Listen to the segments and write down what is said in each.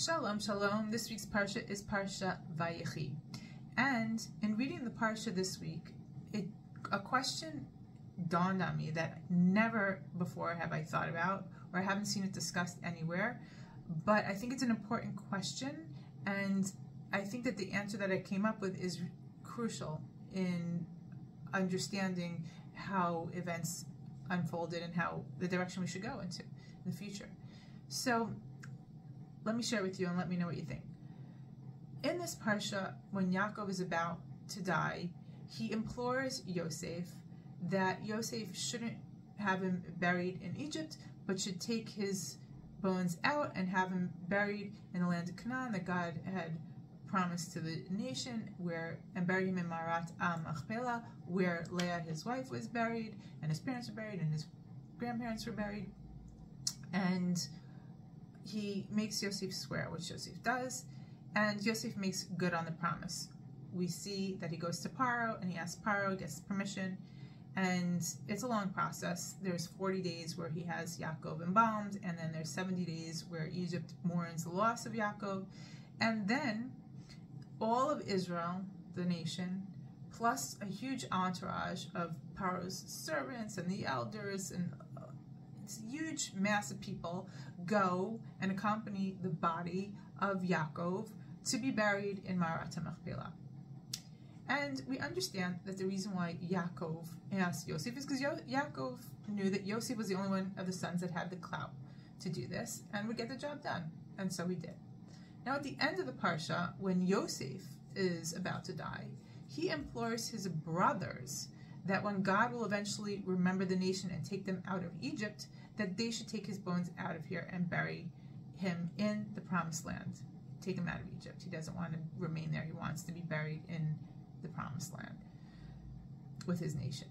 Shalom, shalom. This week's Parsha is Parshat Vayechi. And in reading the Parsha this week, a question dawned on me that never before have I thought about, or I haven't seen it discussed anywhere. But I think it's an important question, and I think that the answer that I came up with is crucial in understanding how events unfolded and how the direction we should go into in the future. So let me share with you and let me know what you think. In this Parsha, when Yaakov is about to die, he implores Yosef that Yosef shouldn't have him buried in Egypt, but should take his bones out and have him buried in the land of Canaan that God had promised to the nation, and bury him in Marat Machpelah, where Leah, his wife, was buried, and his parents were buried, and his grandparents were buried. And he makes Yosef swear, which Yosef does, and Yosef makes good on the promise. We see that he goes to Paro, and he asks Paro, gets permission, and it's a long process. There's 40 days where he has Yaakov embalmed, and then there's 70 days where Egypt mourns the loss of Yaakov, and then all of Israel, the nation, plus a huge entourage of Paro's servants and the elders and it's a huge mass of people go and accompany the body of Yaakov to be buried in Marat Machpelah. And we understand that the reason why Yaakov asked Yosef is because Yaakov knew that Yosef was the only one of the sons that had the clout to do this and would get the job done. And so he did. Now at the end of the Parsha, when Yosef is about to die, he implores his brothers that when God will eventually remember the nation and take them out of Egypt, that they should take his bones out of here and bury him in the promised land. Take him out of Egypt. He doesn't want to remain there. He wants to be buried in the promised land with his nation.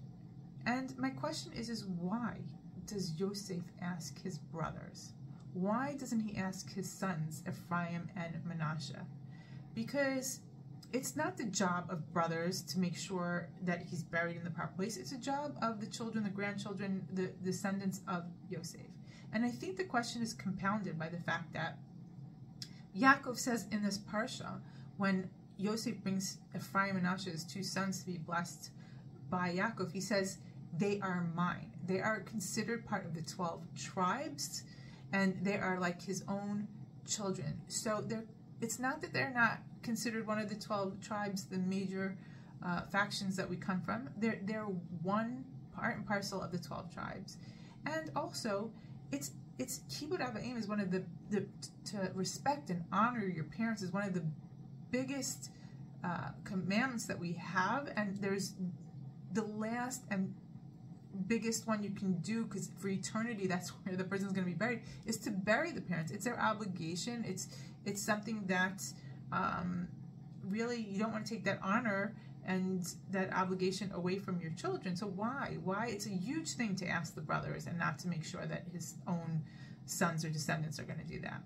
And my question is why does Yosef ask his brothers? Why doesn't he ask his sons, Ephraim and Manasseh? Because it's not the job of brothers to make sure that he's buried in the proper place. It's a job of the children, the grandchildren, the descendants of Yosef. And I think the question is compounded by the fact that Yaakov says in this Parsha, when Yosef brings Ephraim and Manasseh, his two sons, to be blessed by Yaakov, he says, they are mine. They are considered part of the 12 tribes, and they are like his own children. So it's not that they're not considered one of the 12 tribes, the major factions that we come from. They're one part and parcel of the 12 tribes. And also, it's Kibud Avayim is one of the to respect and honor your parents is one of the biggest commandments that we have, and there's the last and biggest one you can do, because for eternity that's where the person's going to be buried, is to bury the parents. It's their obligation. It's something that really you don't want to take that honor and that obligation away from your children. So why it's a huge thing to ask the brothers and not to make sure that his own sons or descendants are going to do that.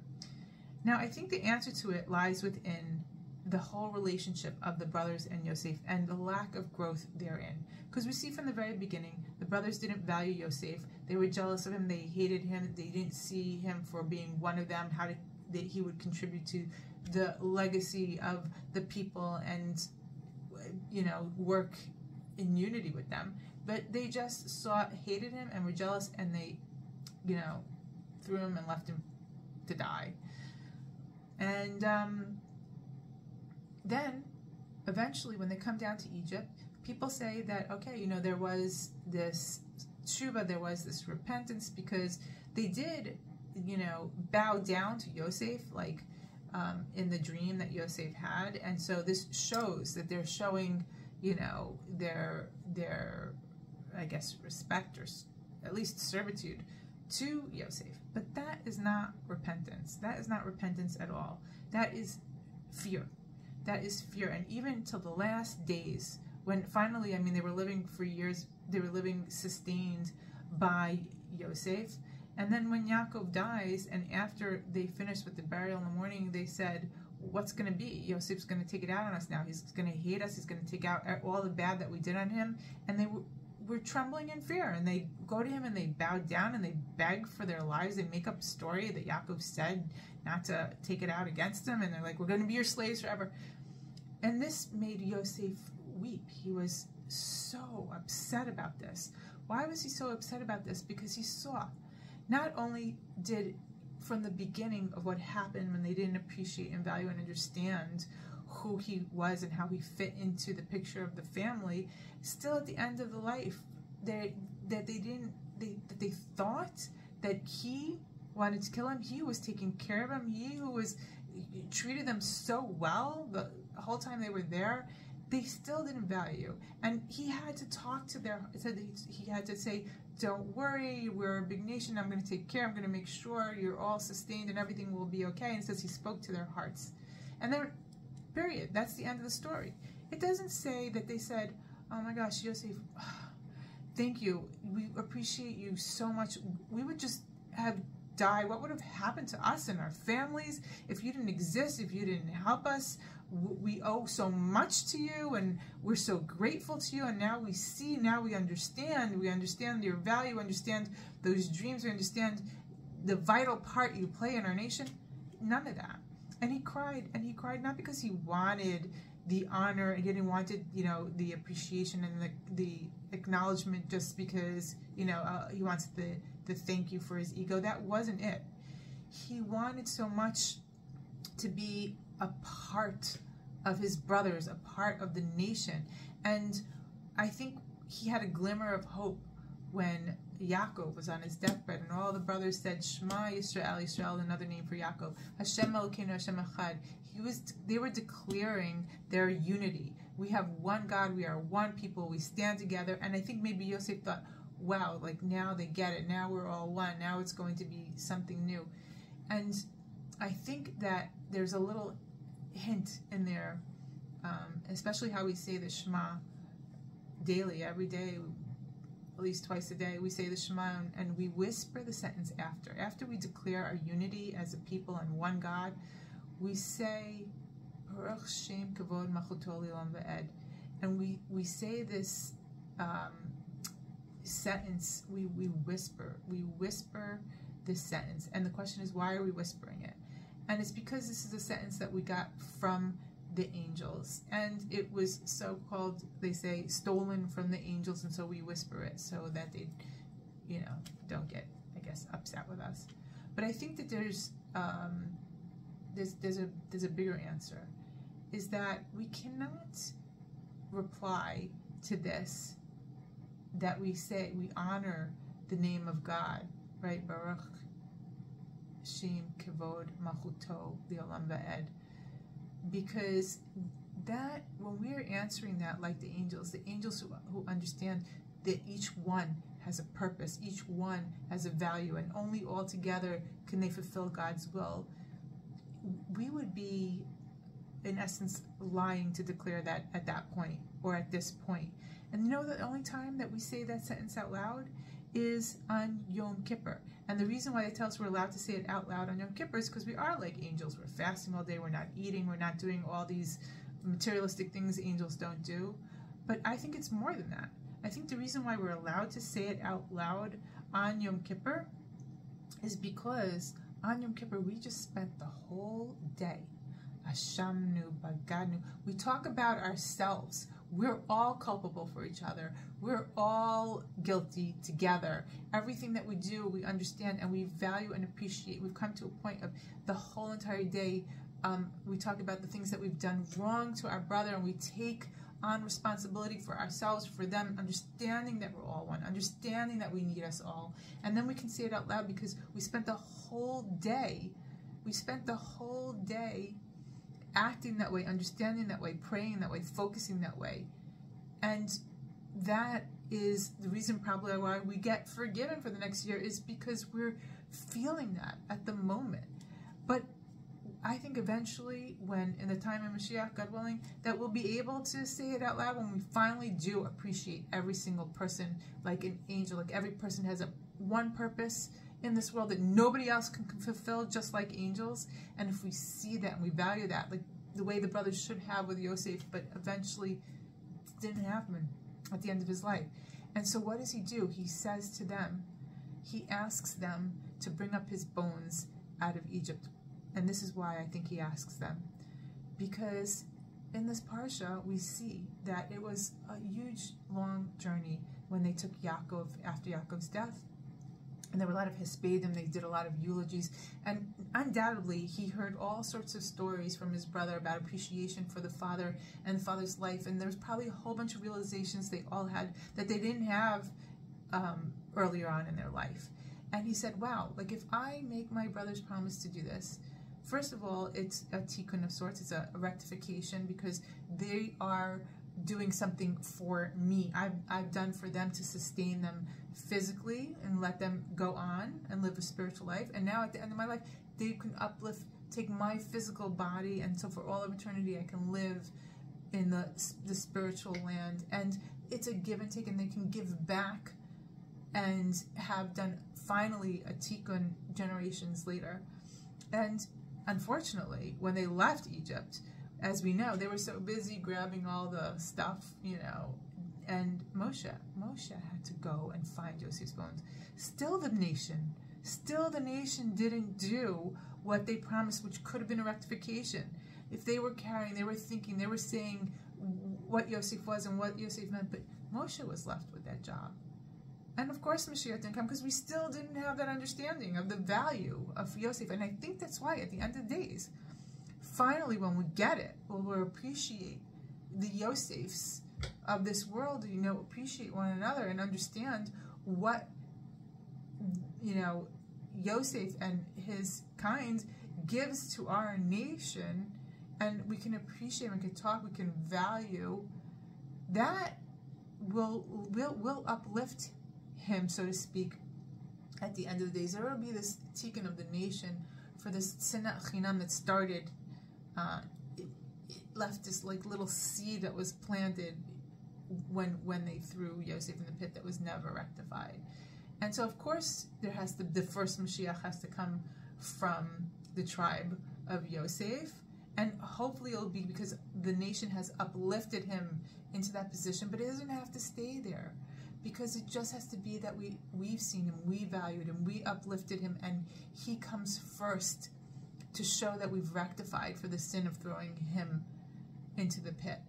Now I think the answer to it lies within the whole relationship of the brothers and Yosef and the lack of growth therein. Because we see from the very beginning, the brothers didn't value Yosef. They were jealous of him. They hated him. They didn't see him for being one of them, that he would contribute to the legacy of the people and, work in unity with them. But they just hated him and were jealous, and they, threw him and left him to die. And then, eventually, when they come down to Egypt, people say that, okay, there was this tshuva, there was this repentance, because they did, bow down to Yosef, like in the dream that Yosef had. And so this shows that they're showing, their I guess, respect, or at least servitude to Yosef. But that is not repentance. That is not repentance at all. That is fear. That is fear. And even till the last days, when finally, they were living for years, they were living sustained by Yosef. And then when Yaakov dies, and after they finished with the burial in the morning, they said, what's going to be? Yosef's going to take it out on us now. He's going to hate us. He's going to take out all the bad that we did on him. And they were trembling in fear, and they go to him and they bow down and they beg for their lives. They make up a story that Yaakov said not to take it out against them, and they're like, we're going to be your slaves forever. And this made Yosef weep. He was so upset about this. Why was he so upset about this? Because he saw, not only did from the beginning of what happened when they didn't appreciate and value and understand who he was and how he fit into the picture of the family, still at the end of the life, they thought that he wanted to kill him. He was taking care of him. He who was treated them so well the whole time they were there, they still didn't value. And he had to talk to he had to say, don't worry, we're a big nation, I'm going to take care, I'm going to make sure you're all sustained and everything will be okay. And it says he spoke to their hearts. And then, period, that's the end of the story. It doesn't say that they said, oh my gosh, Yosef, thank you, we appreciate you so much, we would just have died. What would have happened to us and our families if you didn't exist, if you didn't help us? We owe so much to you, and we're so grateful to you, and now we see, now we understand your value, understand those dreams, we understand the vital part you play in our nation. None of that. And he cried not because he wanted the honor, and he didn't want it, the appreciation and the acknowledgement just because, he wants the thank you for his ego. That wasn't it. He wanted so much to be a part of his brothers, a part of the nation. And I think he had a glimmer of hope when Yaakov was on his deathbed and all the brothers said, Shema Yisrael, Yisrael, another name for Yaakov, Hashem Elokeinu, Hashem Echad. They were declaring their unity. We have one God, we are one people, we stand together. And I think maybe Yosef thought, wow, like now they get it, now we're all one, now it's going to be something new. And I think that there's a little hint in there, especially how we say the Shema daily, every day, at least twice a day, we say the Shema and we whisper the sentence after. After we declare our unity as a people and one God, we say, Baruch Shem Kavod Machuto L'Olam Va'ed. And we say this sentence, we whisper this sentence. And the question is, why are we whispering it? And it's because this is a sentence that we got from the angels. And it was so-called, they say, stolen from the angels, and so we whisper it so that they, don't get, I guess, upset with us. But I think that there's a bigger answer, is that we cannot reply to this, that we say, we honor the name of God, right? Baruch Shem Kavod Machuto L'Olam Va'ed. Because that, when we are answering that like the angels who understand that each one has a purpose, each one has a value, and only all together can they fulfill God's will, we would be, in essence, lying to declare that at that point or at this point. And the only time that we say that sentence out loud is on Yom Kippur. And the reason why they tell us we're allowed to say it out loud on Yom Kippur is because we are like angels. We're fasting all day, we're not eating, we're not doing all these materialistic things angels don't do. But I think it's more than that. I think the reason why we're allowed to say it out loud on Yom Kippur is because on Yom Kippur we just spent the whole day Ashamnu, Bagadnu. We talk about ourselves. We're all culpable for each other. We're all guilty together. Everything that we do, we understand and we value and appreciate. We've come to a point of the whole entire day, we talk about the things that we've done wrong to our brother, and we take on responsibility for ourselves, for them, understanding that we're all one, understanding that we need us all. And then we can say it out loud because we spent the whole day acting that way, understanding that way, praying that way, focusing that way. And that is the reason probably why we get forgiven for the next year, is because we're feeling that at the moment. But I think eventually, when in the time of Mashiach, God willing, that we'll be able to say it out loud when we finally do appreciate every single person like an angel, like every person has one purpose in this world that nobody else can fulfill, just like angels. And if we see that and we value that, like the way the brothers should have with Yosef, but eventually it didn't happen at the end of his life. And so what does he do? He says to them, he asks them to bring up his bones out of Egypt. And this is why I think he asks them. Because in this parsha, we see that it was a huge, long journey when they took Yaakov after Yaakov's death. And there were a lot of hispedim, they did a lot of eulogies. And undoubtedly, he heard all sorts of stories from his brother about appreciation for the father and the father's life. And there was probably a whole bunch of realizations they all had that they didn't have earlier on in their life. And he said, wow, like if I make my brother's promise to do this, first of all, it's a tikkun of sorts, it's a rectification, because they are doing something for me. I've done for them to sustain them physically and let them go on and live a spiritual life. And now at the end of my life, they can uplift, take my physical body, and so for all of eternity, I can live in the spiritual land. And it's a give and take, and they can give back and have done finally a tikkun generations later. And unfortunately, when they left Egypt, as we know, they were so busy grabbing all the stuff, and Moshe had to go and find Yosef's bones. Still the nation didn't do what they promised, which could have been a rectification. If they were carrying, they were thinking, they were saying what Yosef was and what Yosef meant, but Moshe was left with that job. And of course Mashiach didn't come because we still didn't have that understanding of the value of Yosef. And I think that's why at the end of the days, finally when we get it, we'll appreciate the Yosefs of this world, appreciate one another and understand what, Yosef and his kind gives to our nation, and we can appreciate, we can talk, we can value, that will uplift him, so to speak, at the end of the days. There will be this tikkun of the nation for this sinat chinam that started, it left this like little seed that was planted when they threw Yosef in the pit that was never rectified. And so of course the first Mashiach has to come from the tribe of Yosef, and hopefully it'll be because the nation has uplifted him into that position, but it doesn't have to stay there, because it just has to be that we've seen him, we valued him, we uplifted him, and he comes first to show that we've rectified for the sin of throwing him into the pit.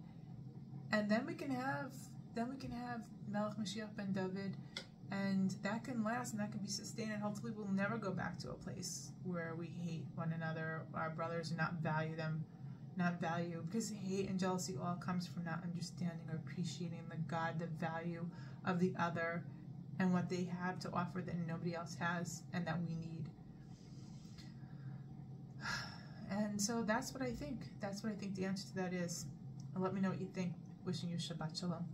And then we can have Melech Mashiach ben David, and that can last and that can be sustained, and hopefully we'll never go back to a place where we hate one another, our brothers, and not value, because hate and jealousy all comes from not understanding or appreciating the value of the other and what they have to offer that nobody else has and that we need. And so that's what I think. That's what I think the answer to that is. Let me know what you think. Wishing you Shabbat Shalom.